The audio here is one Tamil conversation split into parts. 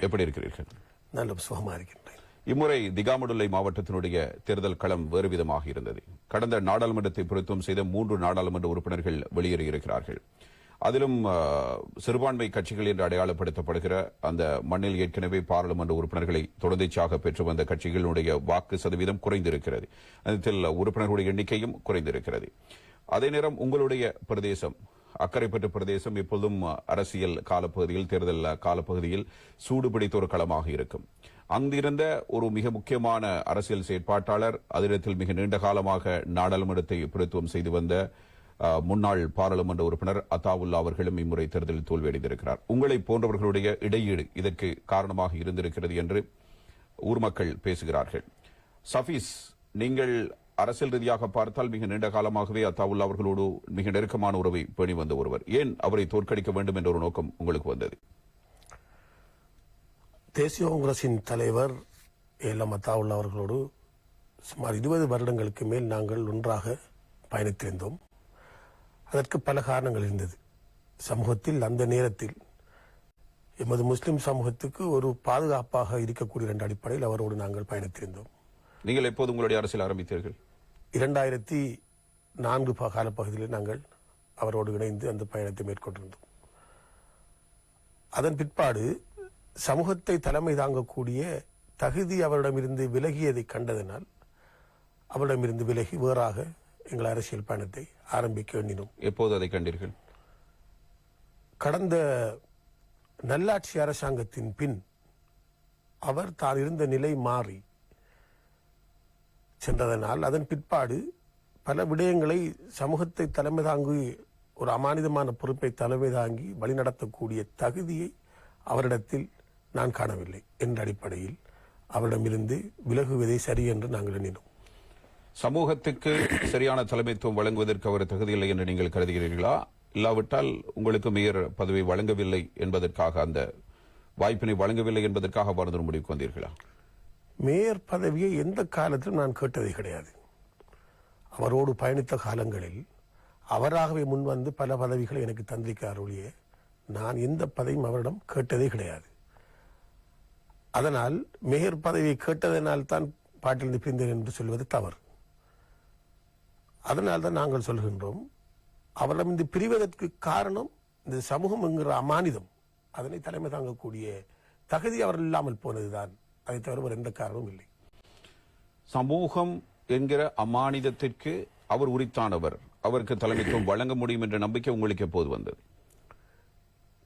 எப்படி இருக்கிறீர்கள்? நல்ல சுகமா இருக்கின்றேன். இம்முறை திகாமடுல்லை மாவட்டத்தினுடைய தேர்தல் களம் வேறு விதமாக இருந்தது. கடந்த நாடாளுமன்றத்தை பொருத்தம் செய்த 3 நாடாளுமன்ற உறுப்பினர்கள் வெளியேறியிருக்கிறார்கள். அதிலும் சிறுபான்மை கட்சிகள் என்று அடையாளப்படுத்தப்படுகிற அந்த மண்ணில் ஏற்கனவே பாராளுமன்ற உறுப்பினர்களை தொடர்ச்சியாக பெற்று வந்த கட்சிகளுடைய வாக்கு சதவீதம் குறைந்திருக்கிறது. அதில் உறுப்பினர்களுடைய எண்ணிக்கையும் குறைந்திருக்கிறது. அதே நேரம் உங்களுடைய பிரதேசம் அக்கரைப்பற்று பிரதேசம் எப்போதும் அரசியல் காலப்பகுதியில் தேர்தல் காலப்பகுதியில் சூடுபிடித்த ஒரு களமாக இருக்கும். அங்கிருந்த ஒரு மிக முக்கியமான அரசியல் செயற்பாட்டாளர், அதிடத்தில் மிக நீண்ட காலமாக நாடாளுமன்றத்தை பிரதித்துவம் செய்து வந்த முன்னாள் பாராளுமன்ற உறுப்பினர் அத்தாவுல்லா அவர்களும் இம்முறை தேர்தலில் தோல்வியடைந்திருக்கிறார். உங்களை போன்றவர்களுடைய இடையீடு இதற்கு காரணமாக இருந்திருக்கிறது என்று ஊர் மக்கள் பேசுகிறார்கள். சஃபீஸ், நீங்கள் அரசியல் ரீதியாக பார்த்தால் மிக நீண்ட காலமாகவே அத்தாவுல்லா அவர்களோடு மிக நெருக்கமான உறவை பேணி வந்த ஒருவர். ஏன் அவரை தோற்கடிக்க வேண்டும் என்ற ஒரு நோக்கம் உங்களுக்கு வந்தது? தேசிய காங்கிரசின் தலைவர் ஏலம் அத்தாவுல்லா அவர்களோடு சுமார் 20 வருடங்களுக்கு மேல் நாங்கள் ஒன்றாக பயணித்திருந்தோம். அதற்கு பல காரணங்கள் இருந்தது. சமூகத்தில் அந்த நேரத்தில் எமது முஸ்லிம் சமூகத்துக்கு ஒரு பாதுகாப்பாக இருக்கக்கூடிய 2 அடிப்படையில் அவரோடு நாங்கள் பயணித்திருந்தோம். நீங்கள் எப்போது உங்களுடைய அரசியல் ஆரம்பித்தீர்கள்? 2004 காலப்பகுதியில் நாங்கள் அவரோடு இணைந்து அந்த பயணத்தை மேற்கொண்டிருந்தோம். அதன் பிற்பாடு சமூகத்தை தலைமை தாங்கக்கூடிய தகுதி அவரிடமிருந்து விலகியதை கண்டதனால் அவரிடமிருந்து விலகி வேறாக எங்கள் அரசியல் பயணத்தை ஆரம்பிக்க எண்ணினோம். எப்போது அதை கண்டீர்கள்? கடந்த நல்லாட்சி அரசாங்கத்தின் பின் அவர் தான் இருந்த நிலை மாறி சென்றதனால் அதன் பிற்பாடு பல விடயங்களை சமூகத்தை தலைமை தாங்கி ஒரு அமானிதமான பொறுப்பை தலைமை தாங்கி வழிநடத்தக்கூடிய தகுதியை அவரிடத்தில் நான் காணவில்லை என்ற அடிப்படையில் அவரிடமிருந்து விலகுவதை சரி என்று நாங்கள் எண்ணினோம். சமூகத்துக்கு சரியான தலைமைத்துவம் வழங்குவதற்கு அவர் தகுதியில்லை என்று நீங்கள் கருதுகிறீர்களா? இல்லாவிட்டால் உங்களுக்கு மேயர் பதவி வழங்கவில்லை என்பதற்காக, அந்த வாய்ப்பினை வழங்கவில்லை என்பதற்காக அவர் முடிவுக்கு வந்தீர்களா? மேயர் பதவியை எந்த காலத்திலும் நான் கேட்டதே கிடையாது. அவரோடு பயணித்த காலங்களில் அவராகவே முன்வந்து பல பதவிகளை எனக்கு தந்திருக்கிறார் ஒழிய நான் எந்த பதவியும் அவரிடம் கேட்டதே கிடையாது. அதனால் மேயர் பதவியை கேட்டதனால் தான் பாட்டிலிருந்து பிரிந்தேன் என்று சொல்வது தவறு. அதனால் தான் நாங்கள் சொல்கின்றோம், அவரிடம் இந்த பிரிவதற்கு காரணம் இந்த சமூகம் என்கிற அமானிதம், அதனை தலைமை தாங்கக்கூடிய தகுதி அவர் இல்லாமல் போனதுதான். அதை தவிர ஒரு எந்த காரணமும் இல்லை. சமூகம் என்கிற அமானிதத்திற்கு அவர் உரித்தானவர், அவருக்கு தலைமைத்துவம் வழங்க முடியும் என்ற நம்பிக்கை உங்களுக்கு எப்போது வந்தது?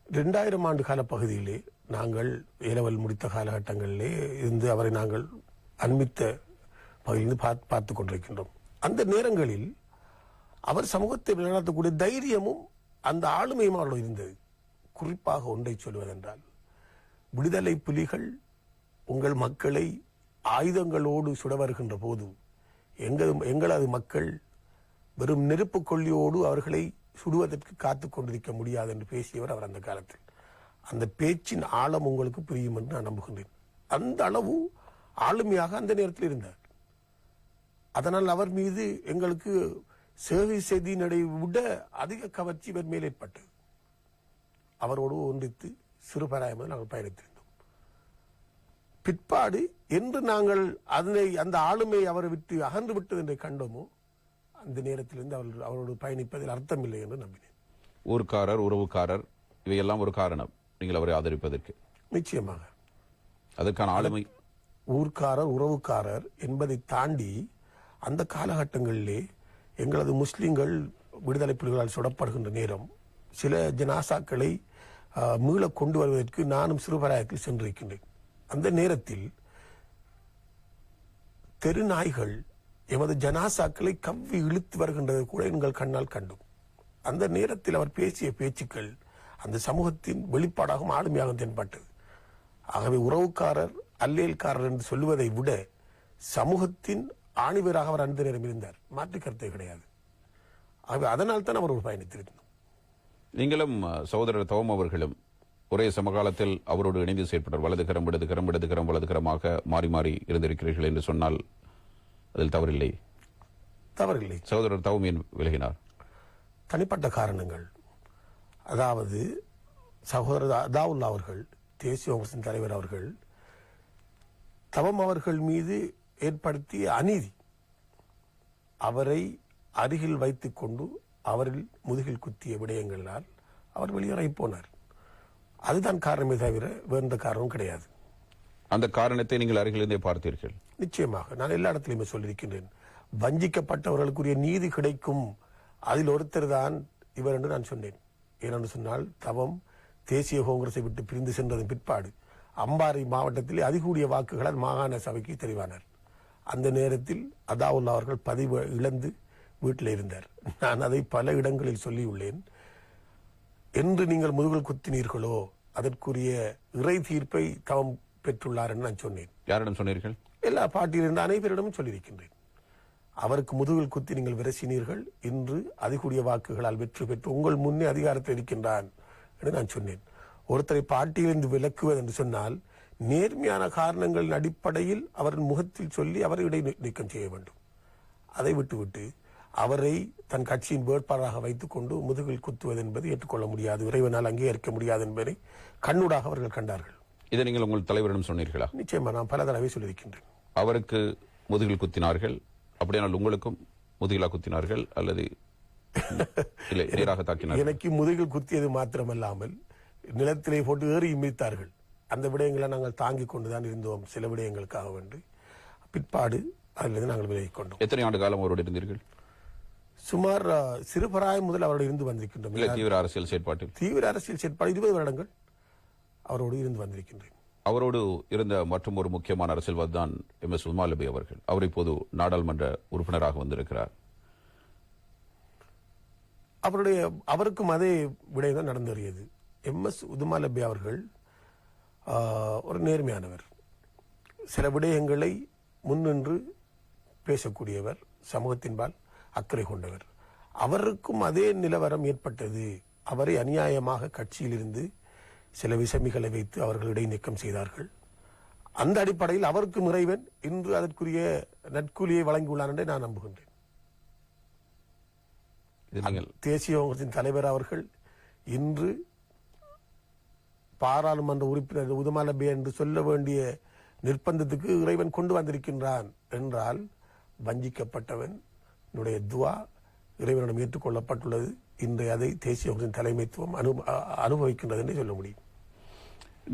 2000 ஆண்டு கால பகுதியிலே நாங்கள் ஏலவல் முடித்த காலகட்டங்களிலே இருந்து அவரை நாங்கள் அண்மித்த பகுதியிலிருந்து பார்த்து கொண்டிருக்கின்றோம். அந்த நேரங்களில் அவர் சமூகத்தை நடத்தக்கூடிய தைரியமும் அந்த ஆளுமையும் அவரோடு இருந்தது. குறிப்பாக ஒன்றை சொல்வதென்றால், விடுதலை புலிகள் உங்கள் மக்களை ஆயுதங்களோடு சுட வருகின்ற போது எங்களது மக்கள் வெறும் நெருப்பு கொள்ளியோடு அவர்களை சுடுவதற்கு காத்துக் கொண்டிருக்க முடியாது என்று பேசியவர் அவர். அந்த காலத்தில் அந்த பேச்சின் ஆழம் உங்களுக்கு புரியும் என்று நான் நம்புகின்றேன். அந்த அளவு ஆளுமையாக அந்த நேரத்தில் இருந்தார். அதனால் அவர் மீது எங்களுக்கு சேவை செய்தியினரை விட அதிக கவர்ச்சி இவர் மேல் ஏற்பட்டது. அவரோடு ஒன்றித்து சிறுபராயமாக நாங்கள் பயணித்திருந்தோம். பிற்பாடு என்று நாங்கள் அந்த ஆளுமை அவரை விட்டு அகன்று விட்டது என்று கண்டோமோ அந்த நேரத்திலிருந்து அவரோடு பயணிப்பதில் அர்த்தம் இல்லை என்று நம்பினேன். ஊர்க்காரர், உறவுக்காரர், இவையெல்லாம் ஒரு காரணம் நீங்கள் அவரை ஆதரிப்பதற்கு? நிச்சயமாக அதற்கான ஆளுமை. ஊர்க்காரர், உறவுக்காரர் என்பதை தாண்டி அந்த காலகட்டங்களிலே எங்களது முஸ்லிம்கள் விடுதலை புலிகளால் சுடப்படுகின்ற நேரம் சில ஜனாசாக்களை மீள கொண்டு வருவதற்கு நானும் சிறுபராயத்தில் சென்றிருக்கின்றேன். அந்த நேரத்தில் தெருநாய்கள் எமது ஜனாசாக்களை கவ்வி இழுத்து வருகின்றது கூட எங்கள் கண்ணால் கண்டோம். அந்த நேரத்தில் அவர் பேசிய பேச்சுக்கள் அந்த சமூகத்தின் வெளிப்பாடாகவும் ஆளுமையாகவும் தென்பட்டது. ஆகவே உறவுக்காரர், அல்லேல்காரர் என்று சொல்லுவதை விட சமூகத்தின் ஆணிவராக அவர் அந்த நேரம் இருந்தார். மாற்று கருத்தை கிடையாது. ஆகவே அதனால் தான் அவர் ஒரு பயணித்திருந்தோம். நீங்களும் சகோதரர் தவம் அவர்களும் ஒரே சமகாலத்தில் அவரோடு இணைந்து செயற்பட்டார். வலதுகரம் இடதுகரம், இடதுகரம் வலதுகரமாக மாறி மாறி இருந்திருக்கிறீர்கள் என்று சொன்னால் அதில் தவறில்லை. தவறில்லை. சகோதரர் தவம் ஏன் விலகினார்? தனிப்பட்ட காரணங்கள். அதாவது சகோதரர் அதாவுல்லா அவர்கள் தேசிய காங்கிரசின் தலைவர் அவர்கள் தவம் அவர்கள் மீது ஏற்படுத்திய அநீதி, அவரை அருகில் வைத்துக் கொண்டு அவரில் முதுகில் குத்திய விடயங்களால் அவர் வெளியேறி போனார். அதுதான் காரணமே தவிர வேற காரணம் கிடையாது. அந்த காரணத்தை நீங்கள் அருகிலிருந்தே பார்த்தீர்கள்? நிச்சயமாக. நான் எல்லா இடத்திலுமே சொல்லியிருக்கின்றேன். வஞ்சிக்கப்பட்டவர்களுக்குரிய நீதி கிடைக்கும், அதில் ஒருத்தர் தான் இவர் என்று நான் சொன்னேன். ஏனென்று சொன்னால் தவம் தேசிய காங்கிரஸை விட்டு பிரிந்து சென்றதன் பிற்பாடு அம்பாறை மாவட்டத்திலே அதிகூடிய வாக்குகளால் மாகாண சபைக்கு தெரிவானார். அந்த நேரத்தில் அதாவுல்லா அவர்கள் பதிவு இழந்து வீட்டில் இருந்தார். நான் அதை பல இடங்களில் சொல்லியுள்ளேன். என்று நீங்கள் முதுகில் குத்தினீர்களோ அதற்குரிய இறை தீர்ப்பை தவம் பெற்றுள்ளார் என்று நான் சொன்னேன். யாரிடம் சொன்னீர்கள்? எல்லா பாட்டியில் இருந்த அனைவரிடமும் சொல்லியிருக்கின்றேன். அவருக்கு முதுகில் குத்தி நீங்கள் விரசினீர்கள், இன்று அதிகூடிய வாக்குகளால் வெற்றி பெற்று உங்கள் முன்னே அதிகாரத்தில் இருக்கின்றான் என்று நான் சொன்னேன். ஒருத்தரை பாட்டியிலிருந்து விலக்குவது என்று சொன்னால் நேர்மையான காரணங்களின் அடிப்படையில் அவரின் முகத்தில் சொல்லி அவரை இடைநீக்கம் செய்ய வேண்டும். அதை விட்டுவிட்டு அவரை தன் கட்சியின் வேட்பாளராக வைத்துக் கொண்டு முதுகில் குத்துவது என்பது ஏற்றுக்கொள்ள முடியாது, இறைவனால் அங்கீகரிக்க முடியாது என்பதை கண்ணூடாக அவர்கள் கண்டார்கள். இதை நீங்கள் உங்கள் தலைவரிடம் சொன்னீர்களா? நிச்சயமா, நான் பல தடவை சொல்லியிருக்கின்றேன். அவருக்கு முதுகில் குத்தினார்கள், அப்படியானால் உங்களுக்கும் முதுகிலா குத்தினார்கள் அல்லது இல்லை நேராக தாக்கினார்கள்? எனக்கு முதுகில் குத்தியது மாத்திரமல்லாமல் நிலத்திலே போட்டு ஏறி மிதித்தார்கள். அந்த விடயங்களை நாங்கள் தாங்கிக் கொண்டுதான் இருந்தோம். சில விடயங்களுக்காக வேண்டி பிற்பாடு அதிலிருந்து நாங்கள் விலகிக் கொண்டோம். எத்தனை ஆண்டு காலம் அவரோடு இருந்தீர்கள்? சுமார் சிறுபராயம் முதல் அவரோடு இருந்து வந்திருக்கின்றோம். தீவிர அரசியல் செயற்பாட்டில் 20 வருடங்கள் அவரோடு இருந்து வந்திருக்கின்றேன். அவரோடு இருந்த மற்றும் ஒரு முக்கியமான அரசியல்வாதி தான் MS உதுமாலபே அவர்கள். அவர் இப்போது நாடாளுமன்ற உறுப்பினராக வந்திருக்கிறார். அவருக்கும் அதே விடயம் தான் நடந்து வருகிறது. MS உதுமாலபே அவர்கள் ஒரு நேர்மையானவர், சில விடயங்களை முன்னின்று பேசக்கூடியவர், சமூகத்தின்பால் அக்கறை கொண்டவர். அவருக்கும் அதே நிலவரம் ஏற்பட்டது. அவரை அநியாயமாக கட்சியிலிருந்து சில விசமிகளை வைத்து அவர்கள் இடைநீக்கம் செய்தார்கள். அந்த அடிப்படையில் அவருக்கும் இறைவன் இன்று அதற்குரிய நற்கூலியை வழங்கியுள்ளார் என்று நான் நம்புகின்றேன். தேசிய காங்கிரசின் தலைவர் அவர்கள் இன்று பாராளுமன்ற உறுப்பினர் உதுமாலபே என்று சொல்ல வேண்டிய நிர்பந்தத்துக்கு இறைவன் கொண்டு வந்திருக்கின்றான் என்றால் வஞ்சிக்கப்பட்டவன் துவா இறைவனிடம் ஏற்றுக்கொள்ளப்பட்டுள்ளது. இன்று அதை தேசிய காங்கிரசின் தலைமைத்துவம் அனுபவிக்கின்றது என்று சொல்ல முடியும்.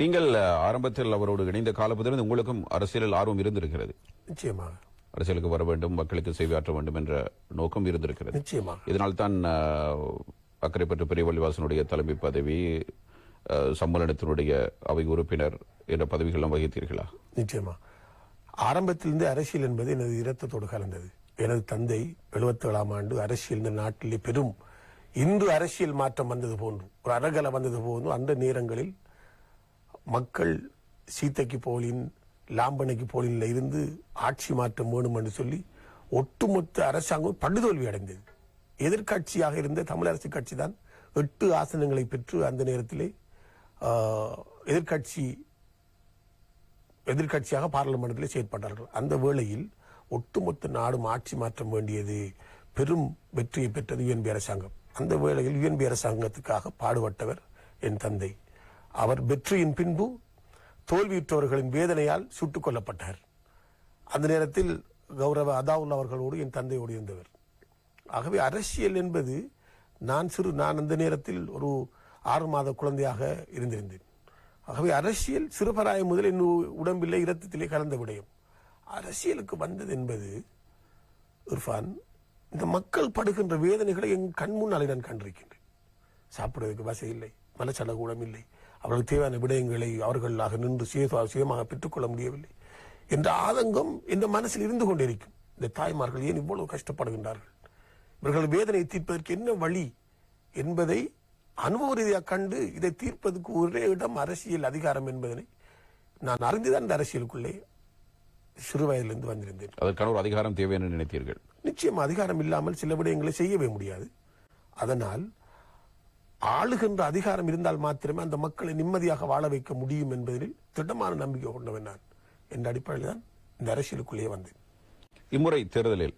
நீங்கள் ஆரம்பத்தில் அவரோடு இணைந்த காலப்பதிலிருந்து உங்களுக்கும் அரசியலில் ஆர்வம் இருந்திருக்கிறது. நிச்சயமாக அரசியலுக்கு வர வேண்டும், மக்களுக்கு சேவையாற்ற வேண்டும் என்ற நோக்கம் இருந்திருக்கிறது. நிச்சயமாக. இதனால் தான் அக்கரைப்பற்று பெரியவள்ளிவாசனுடைய தலைமை பதவி, சம்மேளனத்தினுடைய அவை உறுப்பினர் என்ற பதவிகள் வகித்தீர்களா? நிச்சயமா. ஆரம்பத்திலிருந்து அரசியல் என்பது எனது இரத்தத்தோடு கலந்தது. எனது தந்தை 77ஆம் ஆண்டு அரசியல் இந்த நாட்டிலே பெரும் இன்று அரசியல் மாற்றம் வந்தது போன்று, ஒரு அரகலை வந்தது போன்று, அந்த நேரங்களில் மக்கள் சீத்தைக்கு போலின் லாம்பனைக்கு போலின்ல இருந்து ஆட்சி மாற்றம் வேணும் என்று சொல்லி ஒட்டுமொத்த அரசாங்கம் படுதோல்வி அடைந்தது. எதிர்கட்சியாக இருந்த தமிழரசு கட்சி தான் 8 ஆசனங்களை பெற்று அந்த நேரத்திலே எதிர்கட்சியாக பாராளுமன்றத்திலே செயற்பட்டார்கள். அந்த வேளையில் ஒட்டுமொத்த நாடும் ஆட்சி மாற்றம் வேண்டியது, பெரும் வெற்றியை பெற்றது UNP அரசாங்கம். அந்த வேளையில் UNP அரசாங்கத்துக்காக பாடுபட்டவர் என் தந்தை. அவர் வெற்றியின் பின்பு தோல்வியுற்றவர்களின் வேதனையால் சுட்டுக் கொல்லப்பட்டார். அந்த நேரத்தில் கௌரவ அதாவுல்லா அவர்களோடு என் தந்தையோடு இருந்தவர். ஆகவே அரசியல் என்பது நான் அந்த நேரத்தில் ஒரு 6 மாத குழந்தையாக இருந்திருந்தேன். ஆகவே அரசியல் சிறுபராயம் முதல் என் உடம்பிலே இரத்தத்திலே கலந்த விடயம். அரசியலுக்கு வந்தது என்பது இர்ஃபான், இந்த மக்கள் படுகின்ற வேதனைகளை என் கண் முன்னாலே நான் கண்டிருக்கின்றேன். சாப்பிடுவதற்கு வசதி இல்லை, மனச்சலகூடம் இல்லை, அவர்களுக்கு தேவையான விடயங்களை அவர்களாக நின்று சுயமாக பெற்றுக்கொள்ள முடியவில்லை என்ற ஆதங்கம் என்ற மனசில் இருந்து கொண்டிருக்கும். இந்த தாய்மார்கள் ஏன் இவ்வளவு கஷ்டப்படுகின்றார்கள், இவர்கள் வேதனையை தீர்ப்பதற்கு என்ன வழி என்பதை அனுபவ ரீதியாக கண்டு இதை தீர்ப்பதற்கு ஒரே இடம் அரசியல் அதிகாரம் என்பதனை நான் அறிந்துதான் இந்த அரசியலுக்குள்ளே சிறு வயதிலிருந்து வந்திருந்தேன். அதற்கான ஒரு அதிகாரம் தேவை என்று நினைத்தீர்கள்? நிச்சயம், அதிகாரம் இல்லாமல் சில விடயங்களை செய்யவே முடியாது. அதனால் ஆளுகின்ற அதிகாரம் இருந்தால் மாத்திரமே அந்த மக்களை நிம்மதியாக வாழ வைக்க முடியும் என்பதில் திட்டமான நம்பிக்கை கொண்டவன் நான். என்ற அடிப்படையில் தான் இந்த அரசியலுக்குள்ளேயே வந்தேன். இம்முறை தேர்தலில்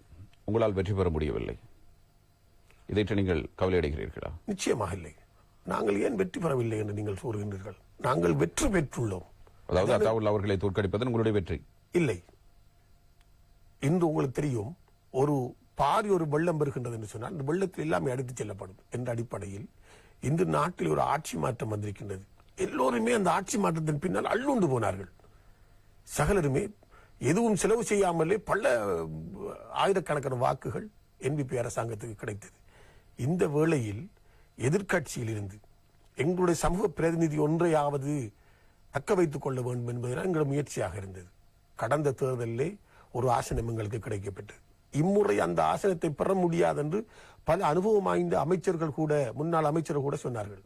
உங்களால் வெற்றி பெற முடியவில்லை, இதை நீங்கள் கவலை அடைகிறீர்களா? நிச்சயமாக இல்லை. நாங்கள் ஏன் வெற்றி பெறவில்லை என்று நீங்கள் கூறுகின்றீர்கள்? நாங்கள் வெற்றி பெற்றுள்ளோம். அதாவது அத்தாவுல்லா அவர்களை தோற்கடிப்பது உங்களுடைய வெற்றி இல்லை. இன்று உங்களுக்கு தெரியும், ஒரு பாரி ஒரு வெள்ளம் பெறுகின்றது என்று சொன்னால் அந்த வெள்ளத்தில் எல்லாமே அடித்துச் செல்லப்படும் என்ற அடிப்படையில் இன்று நாட்டில் ஒரு ஆட்சி மாற்றம் வந்திருக்கின்றது. எல்லோருமே அந்த ஆட்சி மாற்றத்தின் பின்னால் அள்ளுண்டு போனார்கள். சகலருமே எதுவும் செலவு செய்யாமலே பல ஆயிரக்கணக்கான வாக்குகள் NPP அரசாங்கத்துக்கு கிடைத்தது. இந்த வேளையில் எதிர்க்கட்சியில் இருந்து எங்களுடைய சமூக பிரதிநிதி ஒன்றையாவது தக்க வைத்துக் கொள்ள வேண்டும் என்பதுதான் எங்களுடைய முயற்சியாக இருந்தது. கடந்த தேர்தலிலே ஒரு ஆசனம் எங்களுக்கு கிடைக்கப்பட்டது. இம்முறை அந்த ஆசனத்தை பெற முடியாது என்று பல அனுபவம் வாய்ந்த அமைச்சர்கள் கூட, முன்னாள் அமைச்சர்கள் கூட சொன்னார்கள்.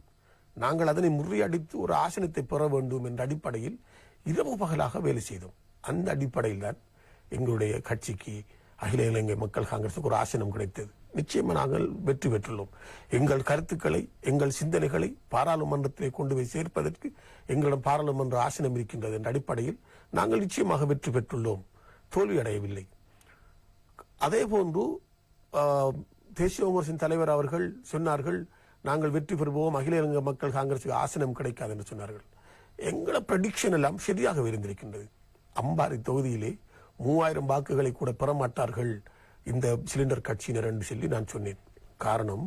நாங்கள் அதனை முறியடித்து ஒரு ஆசனத்தை பெற வேண்டும் என்ற அடிப்படையில் இரவு பகலாக வேலை செய்தோம். அந்த அடிப்படையில் தான் எங்களுடைய கட்சிக்கு, அகில இலங்கை மக்கள் காங்கிரசுக்கு ஒரு ஆசனம் கிடைத்தது. நிச்சயமா நாங்கள் வெற்றி பெற்றுள்ளோம். எங்கள் கருத்துக்களை, எங்கள் சிந்தனைகளை பாராளுமன்றத்திலே கொண்டு போய் சேர்ப்பதற்கு எங்களிடம் பாராளுமன்ற ஆசனம் இருக்கின்றது என்ற அடிப்படையில் நாங்கள் நிச்சயமாக வெற்றி பெற்றுள்ளோம், தோல்வி அடையவில்லை. அதே போன்று தேசிய காங்கிரசின் தலைவர் அவர்கள் சொன்னார்கள், நாங்கள் வெற்றி பெறுவோம், அகில இலங்கை மக்கள் காங்கிரசுக்கு ஆசனம் கிடைக்காது என்று சொன்னார்கள். எங்களை ப்ரெடிக்ஷன் எல்லாம் சரியாக இருந்திருக்கின்றது. அம்பாறை தொகுதியிலே 3000 வாக்குகளை கூட பெறமாட்டார்கள் இந்த சிலிண்டர் கட்சியினர் என்று சொல்லி நான் சொன்னேன். காரணம்,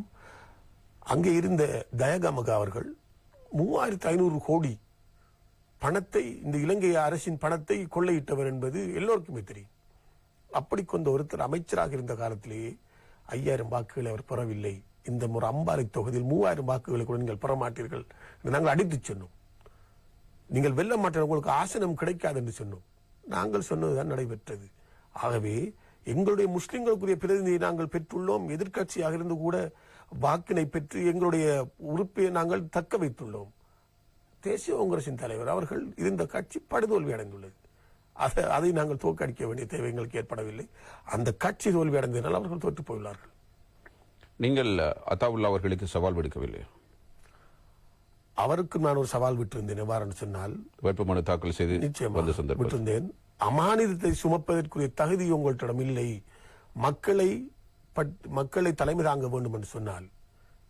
அங்கே இருந்த தயகமக அவர்கள் 3500 கோடி பணத்தை, இந்த இலங்கை அரசின் பணத்தை கொள்ளையிட்டவர் என்பது எல்லோருக்குமே தெரியும். அப்படி கொண்ட ஒருத்தர் அமைச்சராக இருந்த காலத்திலேயே 5000 வாக்குகளை அவர் பெறவில்லை. இந்த முறை அம்பாறை தொகுதியில் 3000 வாக்குகளை கூட நீங்கள் பெறமாட்டீர்கள் நாங்கள் அடித்து சொன்னோம். நீங்கள் வெல்ல மாட்டீர்கள், உங்களுக்கு ஆசனம் கிடைக்காது என்று சொன்னோம். நாங்கள் சொன்னதுதான் நடைபெற்றது. ஆகவே எங்களுடைய முஸ்லிம்களுக்குரிய பிரதிநிதியை நாங்கள் பெற்றுள்ளோம். எதிர்க்கட்சியாக இருந்து கூட வாக்கினை பெற்று எங்களுடைய உறுப்பை நாங்கள் தக்க வைத்துள்ளோம். தேசிய காங்கிரசின் தலைவர் அவர்கள் இருந்த கட்சி படுதோல்வி அடைந்துள்ளது. அதை நாங்கள் தோற்கடிக்க வேண்டிய தேவை எங்களுக்கு ஏற்படவில்லை. அந்த கட்சி தோல்வி அடைந்ததனால் அவர்கள் தோற்று போயுள்ளார்கள். நீங்கள் அத்தாவுல்லா அவர்களுக்கு சவால் விடுக்கவில்லை? அவருக்கு நான் ஒரு சவால் விட்டிருந்தேன். எவ்வாறு சொன்னால், வேட்புமனு தாக்கல் செய்து நிச்சயமாக விட்டிருந்தேன். அமானிதத்தை சுமப்பதற்குரிய தகுதி உங்களிடம் இல்லை, மக்களை தலைமை தாங்க வேண்டும் என்று சொன்னால்,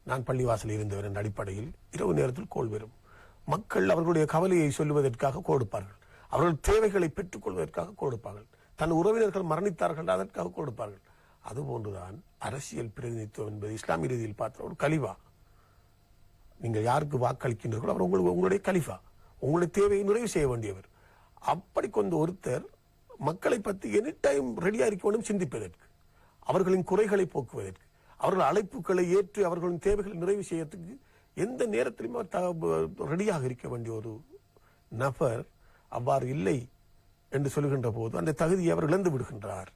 நான் பள்ளிவாசலில் இருந்தவர் என்ற அடிப்படையில் இரவு நேரத்தில் கோல் வரும். மக்கள் அவர்களுடைய கவலையை சொல்லுவதற்காக கொடுப்பார்கள், அவர்கள் தேவைகளை பெற்றுக் கொள்வதற்காக கொடுப்பார்கள், தன் உறவினர்கள் மரணித்தார்கள் அதற்காக கொடுப்பார்கள். அதுபோன்றுதான் அரசியல் பிரதிநிதித்துவம் என்பது இஸ்லாமிய ரீதியில் பார்த்த ஒரு கலிவா. நீங்கள் யாருக்கு வாக்களிக்கின்றீர்களோ அவர் உங்களுடைய கலிஃபா, உங்களுடைய தேவையை நிறைவு செய்ய வேண்டியவர். அப்படி கொண்ட ஒருத்தர் மக்களை பற்றி எனி டைம் ரெடியா இருக்க வேண்டும் சிந்திப்பதற்கு, அவர்களின் குறைகளை போக்குவதற்கு, அவர்கள் அழைப்புகளை ஏற்று அவர்களின் தேவைகளை நிறைவு செய்யறதுக்கு எந்த நேரத்திலும் ரெடியாக இருக்க வேண்டிய ஒரு நபர் அவ்வாறு இல்லை என்று சொல்கின்ற போது அந்த தகுதியை அவர் இழந்து விடுகின்றார்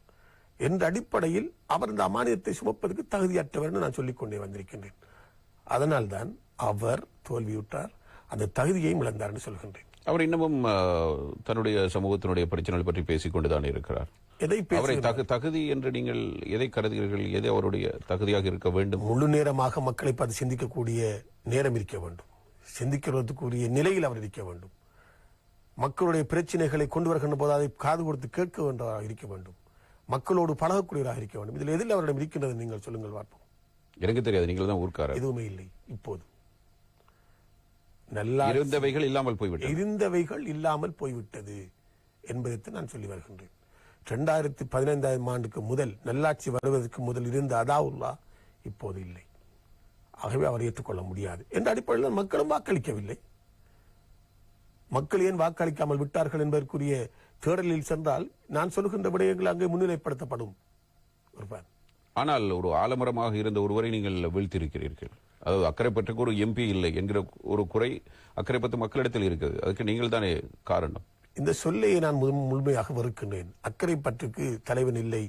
என்ற அடிப்படையில் அவர் இந்த அமானியத்தை சுமப்பதற்கு தகுதியற்றவர் என்று நான் சொல்லிக்கொண்டே வந்திருக்கின்றேன். அதனால்தான் அவர் தோல்வியுற்றார், அந்த தகுதியையும் இழந்தார் என்று சொல்கின்றேன். அவர் இன்னமும் தன்னுடைய சமூகத்தினுடைய பிரச்சனைகள் பற்றி பேசிக் கொண்டுதான் இருக்கிறார். அவரை தகுதி என்று நீங்கள் எதை கருதுகிறீர்கள்? எதை அவருடைய தகுதியாக இருக்க வேண்டும்? முழு நேரமாக மக்களை பார்த்து சிந்திக்கக்கூடிய நேரம் இருக்க வேண்டும், சிந்திக்கிறதுக்குரிய நிலையில் அவர் இருக்க வேண்டும், மக்களுடைய பிரச்சனைகளை கொண்டு வருகின்ற போது அதை காது கொடுத்து கேட்க வேண்டவராக இருக்க வேண்டும், மக்களோடு பழகக்கூடியவராக இருக்க வேண்டும். இதில் எதில் அவரிடம் இருக்கின்றது நீங்கள் சொல்லுங்கள் பார்ப்போம். எனக்கு தெரியாது, நீங்கள் தான் ஊர்க்காரர். எதுவுமே இல்லை. இப்போது இருந்தவைகள் இல்லாமல் போய்விட்டது என்பதை நான் சொல்லி வருகின்றேன். 2015 ஆண்டுக்கு முதல், நல்லாட்சி வருவதற்கு முதல் இருந்த அதாவுல்லா இப்போது இல்லை. ஆகவே அவர் ஏற்றுக்கொள்ள முடியாது என்ற அடிப்படையில் மக்களும் வாக்களிக்கவில்லை. மக்கள் ஏன் வாக்களிக்காமல் விட்டார்கள் என்பதற்குரிய தேடலில் சென்றால் நான் சொல்லுகின்ற விடயங்கள் அங்கே முன்னிலைப்படுத்தப்படும். ஆனால் ஒரு ஆலமரமாக இருந்த ஒருவரை நீங்கள் வீழ்த்திருக்கிறீர்கள். அதாவது அக்கரைப்பற்றுக்கு ஒரு MP இல்லை என்கிற ஒரு குறை அக்கரைப்பற்று மக்களிடத்தில் இருக்கிறது. அதுக்கு நீங்கள் தானே காரணம். இந்த சொல்லையை நான் முழுமையாக வெறுக்கின்றேன். அக்கரைப்பற்றுக்கு தலைவன் இல்லை,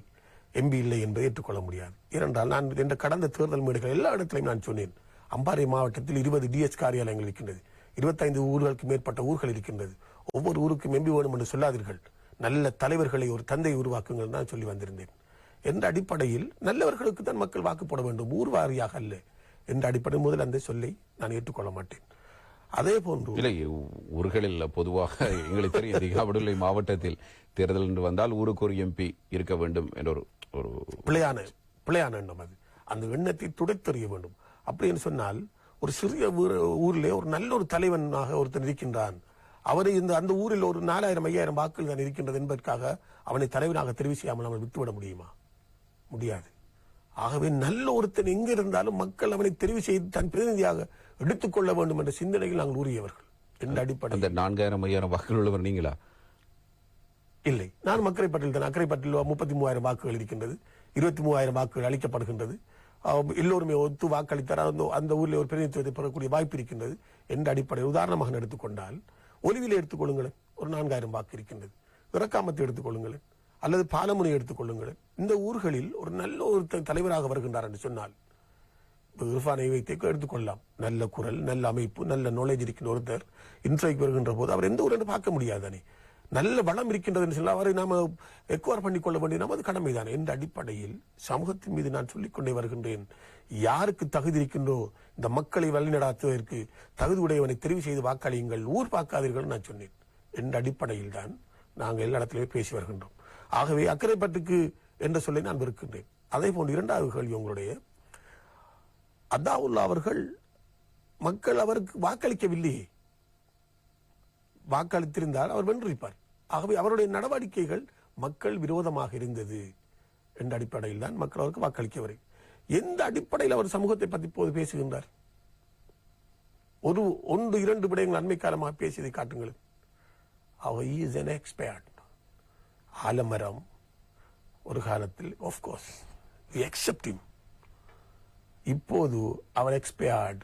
MP இல்லை என்பதை ஏற்றுக்கொள்ள முடியாது. ஏனென்றால் நான் என்ற கடந்த தேர்தல் மேடைகள் எல்லா இடத்திலையும் நான் சொன்னேன், அம்பாறை மாவட்டத்தில் 20 DS காரியாலயங்கள் இருக்கின்றது, 25 ஊர்களுக்கு மேற்பட்ட ஊர்கள் இருக்கின்றது. ஒவ்வொரு ஊருக்கும் MP வேணும் என்று சொல்லாதீர்கள், நல்ல தலைவர்களை ஒரு தந்தை உருவாக்குங்கள் நான் சொல்லி வந்திருந்தேன். என்ற அடிப்படையில் நல்லவர்களுக்கு தான் மக்கள் வாக்கு போட வேண்டும், ஊர் வாரியாக அல்ல என்ற அடிப்படையில் முதல் அந்த சொல்லை நான் ஏற்றுக்கொள்ள மாட்டேன். அதே போன்று இல்லை, ஊர்களில் பொதுவாக எங்களுக்கு தெரியும், திகாவிடுலை மாவட்டத்தில் தேர்தல் என்று வந்தால் ஊருக்கு ஒரு MP இருக்க வேண்டும் என்ற ஒரு பிழையான எண்ணம். அது அந்த எண்ணத்தை துடைத்தெறிய வேண்டும். அப்படி என்று சொன்னால் ஒரு சிறிய ஊரிலே ஒரு நல்ல ஒரு தலைவனாக ஒருத்தன் இருக்கின்றான், அவரை அந்த ஊரில் ஒரு 4000-5000 வாக்குகள் தான் இருக்கின்றது என்பதற்காக அவனை தலைவனாக தெரிவு செய்யாமல் அவனை விட்டுவிட முடியுமா? முடியாது. ஆகவே நல்ல ஒருத்தன் எங்க இருந்தாலும் மக்கள் அவனை தெரிவு செய்து தன் பிரதிநிதியாக எடுத்துக்கொள்ள வேண்டும் என்ற சிந்தனையில் நாங்கள் உரியவர்கள். என்ற அடிப்படையில் அந்த 4000-5000 வாக்குகள் உள்ளவர் நீங்களா? இல்லை, நான் அக்கரைப்பட்டில் தான். அக்கரைப்பட்டில் 33,000 வாக்குகள் இருக்கின்றது, 23,000 வாக்குகள் அளிக்கப்படுகின்றது. எல்லோருமே ஒத்து வாக்களித்தார். அந்த ஊரில் ஒரு பிரதிநிதித்துவத்தை பெறக்கூடிய வாய்ப்பு இருக்கின்றது என்ற அடிப்படையில் உதாரணமாக எடுத்துக்கொண்டால், ஒலிவிலை எடுத்துக்கொள்ளுங்களேன், ஒரு 4,000 வாக்கு இருக்கின்றது. இறக்காமத்தை எடுத்துக்கொள்ளுங்களேன், அல்லது பாலமுனை எடுத்துக்கொள்ளுங்களேன். இந்த ஊர்களில் ஒரு நல்ல ஒரு தலைவராக வருகின்றார் என்று சொன்னால், இர்ஃபானை வைத்தே எடுத்துக்கொள்ளலாம். நல்ல குரல், நல்ல அமைப்பு, நல்ல நாலேஜ் இருக்கின்ற ஒருத்தர் இன்றைக்கு வருகின்ற போது அவர் எந்த ஊர் என்று பார்க்க முடியாதானே. நல்ல வளம் இருக்கின்றது என்று சொல்ல அவரை நாம எக்வயர் பண்ணிக்கொள்ள வேண்டிய நமது கடமைதான் என்ற அடிப்படையில் சமூகத்தின் மீது நான் சொல்லிக்கொண்டே வருகின்றேன். யாருக்கு தகுதி இருக்கின்றோ இந்த மக்களை வழிநடாத்துவதற்கு தகுதி உடையவனை தெரிவு செய்து வாக்களியுங்கள், ஊர் பார்க்காதீர்கள் நான் சொன்னேன் என்ற அடிப்படையில் தான் நாங்கள் எல்லா இடத்திலுமே பேசி வருகின்றோம். ஆகவே அக்கரைப்பட்டுக்கு என்ற சொல்லை நான் வெறுக்கின்றேன். அதே போன்று இரண்டாவது கேள்வி உங்களுடைய, அதாவுல்லா அவர்கள் மக்கள் அவருக்கு வாக்களிக்கவில்லையே, வாக்களித்திருந்தால் அவர் வென்றிருப்பார். ஆகவே அவருடைய நடவடிக்கைகள் மக்கள் விரோதமாக இருந்தது என்ற அடிப்படையில் தான் மக்கள் அவருக்கு வாக்களிக்கவில்லை. எந்த அடிப்படையில் அவர் சமூகத்தை பற்றி இப்போது பேசுகின்றார்? ஒரு 1-2 விடயங்கள் அண்மை காலமாக பேசியதை காட்டுங்கள். அவர் இஸ் an expert. ஆலமரம் ஒரு காலத்தில் ஆஃப்கோர்ஸ் we accept him. இப்போது அவர் எக்ஸ்பயர்ட்.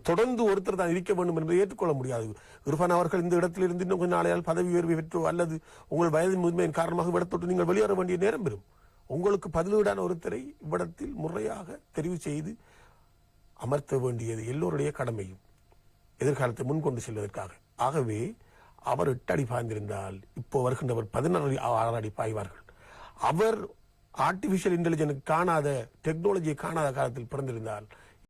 தொடர்ந்து ஒருத்தர் தான் இருக்க வேண்டும் என்பதை ஏற்றுக்கொள்ள முடியாது. இர்ஃபான் அவர்கள் இந்த இடத்தில் இருந்து இன்னும் கொஞ்சம் நாளையால் பதவி உயர்வு பெற்றோ அல்லது உங்கள் வயதின் முதுமையின் காரணமாக விடத்தொட்டு நீங்கள் வெளியேற வேண்டிய நேரம் பெறும். உங்களுக்கு பதிலீடான ஒருத்தரை இவ்விடத்தில் முறையாக தெரிவு செய்து அமர்த்த வேண்டியது எல்லோருடைய கடமையும் எதிர்காலத்தை முன்கொண்டு செல்வதற்காக. ஆகவே அவர் 8 அடி பாய்ந்திருந்தால் இப்போ வருகின்றவர் 16 அடி பாய்வார்கள். அவர் ஆர்டிபிஷியல் இன்டெலிஜென்ஸ் காணாத, டெக்னாலஜியை காணாத காலத்தில் பிறந்திருந்தால்